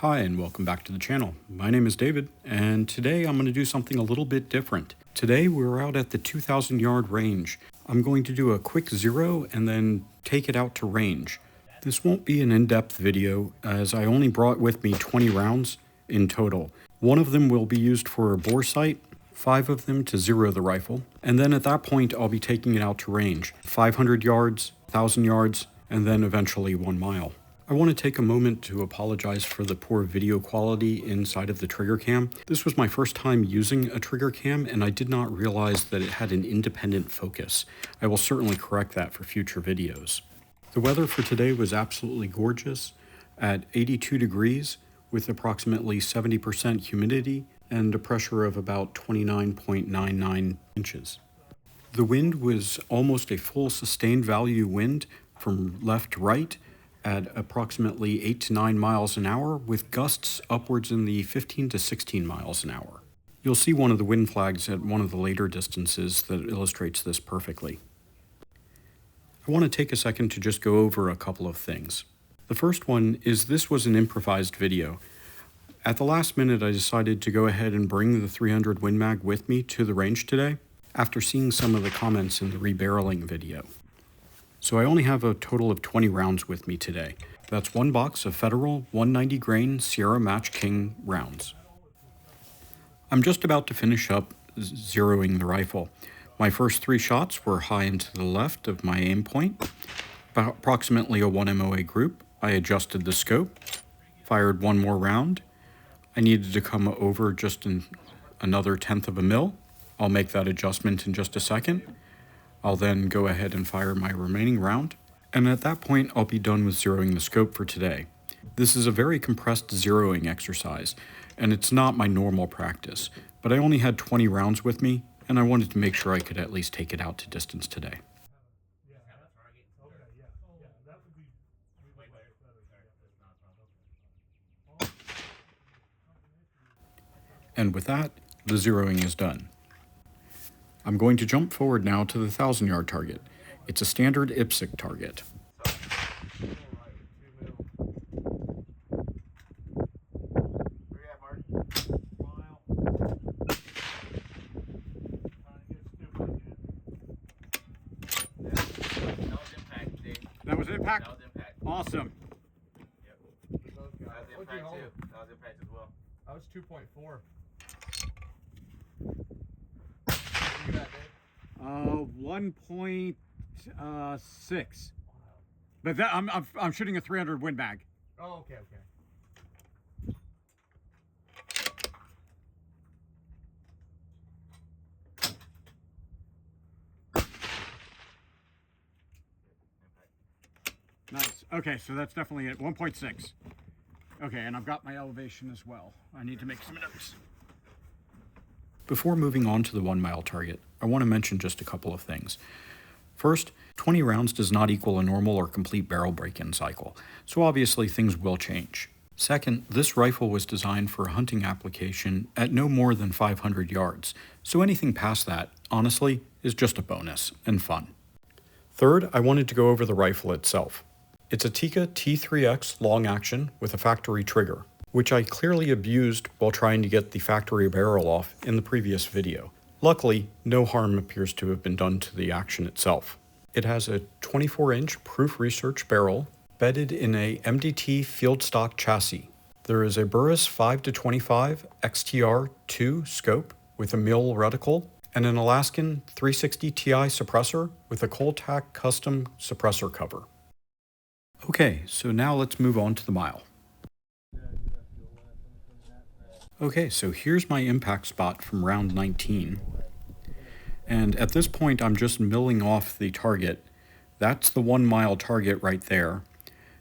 Hi and welcome back to the channel. My name is David and today I'm going to do something a little bit different. Today we're out at the 2,000 yard range. I'm going to do a quick zero and then take it out to range. This won't be an in-depth video as I only brought with me 20 rounds in total. One of them will be used for a bore sight, 5 of them to zero the rifle, and then at that point I'll be taking it out to range. 500 yards, 1,000 yards, and then eventually 1 mile. I want to take a moment to apologize for the poor video quality inside of the TriggerCam. This was my first time using a TriggerCam and I did not realize that it had an independent focus. I will certainly correct that for future videos. The weather for today was absolutely gorgeous at 82 degrees with approximately 70% humidity and a pressure of about 29.99 inches. The wind was almost a full sustained value wind from left to right at approximately 8 to 9 miles an hour with gusts upwards in the 15 to 16 miles an hour. You'll see one of the wind flags at one of the later distances that illustrates this perfectly. I want to take a second to just go over a couple of things. The first one is this was an improvised video. At the last minute I decided to go ahead and bring the 300 Win Mag with me to the range today after seeing some of the comments in the rebarreling video. So I only have a total of 20 rounds with me today. That's one box of Federal 190 grain Sierra Match King rounds. I'm just about to finish up zeroing the rifle. My first 3 shots were high and to the left of my aim point, approximately a 1 MOA group. I adjusted the scope, fired 1 more round. I needed to come over just another 1/10 of a mil. I'll make that adjustment in just a second. I'll then go ahead and fire my remaining round, and at that point I'll be done with zeroing the scope for today. This is a very compressed zeroing exercise, and it's not my normal practice, but I only had 20 rounds with me, and I wanted to make sure I could at least take it out to distance today. And with that, the zeroing is done. I'm going to jump forward now to the 1,000 yard target. It's a standard IPSC target. That was impact? That was impact. Awesome. Yep. That was impact too. That was impact as well. That was 2.4. 1.6. But that I'm shooting a 300 Win Mag. Oh, okay. Nice. Okay, so that's definitely it. 1.6. Okay, and I've got my elevation as well. I need to make some notes. Before moving on to the 1 mile target, I want to mention just a couple of things. First, 20 rounds does not equal a normal or complete barrel break-in cycle, so obviously things will change. Second, this rifle was designed for a hunting application at no more than 500 yards, so anything past that, honestly, is just a bonus and fun. Third, I wanted to go over the rifle itself. It's a Tikka T3x long action with a factory trigger, which I clearly abused while trying to get the factory barrel off in the previous video. Luckily, no harm appears to have been done to the action itself. It has a 24-inch proof research barrel bedded in a MDT Field Stock chassis. There is a Burris 5-25 XTR2 scope with a mil reticle and an Alaskan 360 Ti suppressor with a ColeTac custom suppressor cover. Okay, so now let's move on to the mile. Okay, so here's my impact spot from round 19. And at this point, I'm just milling off the target. That's the 1 mile target right there.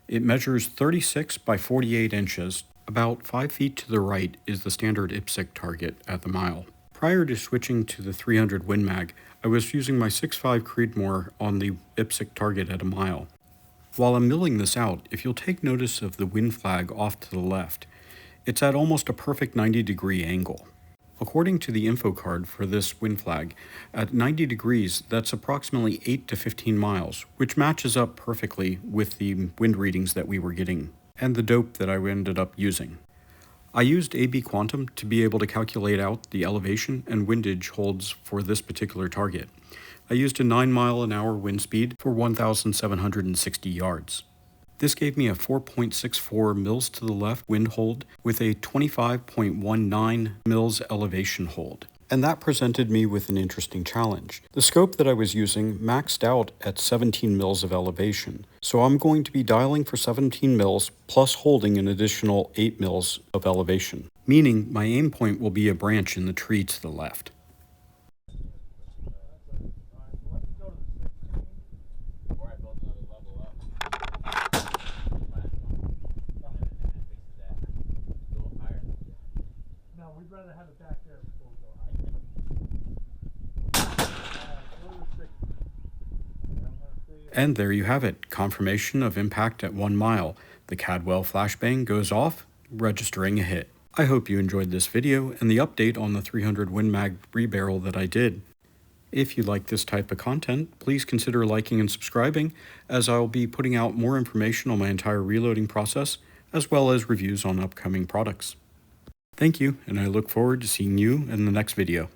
It measures 36 by 48 inches. About 5 feet to the right is the standard IPSC target at the mile. Prior to switching to the 300 Win Mag, I was using my 6.5 Creedmoor on the IPSC target at a mile. While I'm milling this out, if you'll take notice of the wind flag off to the left, it's at almost a perfect 90-degree angle. According to the info card for this wind flag, at 90 degrees, that's approximately 8 to 15 miles, which matches up perfectly with the wind readings that we were getting and the dope that I ended up using. I used AB Quantum to be able to calculate out the elevation and windage holds for this particular target. I used a 9-mile-an-hour wind speed for 1,760 yards. This gave me a 4.64 mils to the left wind hold with a 25.19 mils elevation hold. And that presented me with an interesting challenge. The scope that I was using maxed out at 17 mils of elevation, so I'm going to be dialing for 17 mils plus holding an additional 8 mils of elevation, meaning my aim point will be a branch in the tree to the left. No, we'd rather have it back there before we go higher. Go to the 60. And there you have it, confirmation of impact at 1 mile. The Cadwell flashbang goes off, registering a hit. I hope you enjoyed this video and the update on the 300 Win Mag rebarrel that I did. If you like this type of content, please consider liking and subscribing, as I'll be putting out more information on my entire reloading process, as well as reviews on upcoming products. Thank you, and I look forward to seeing you in the next video.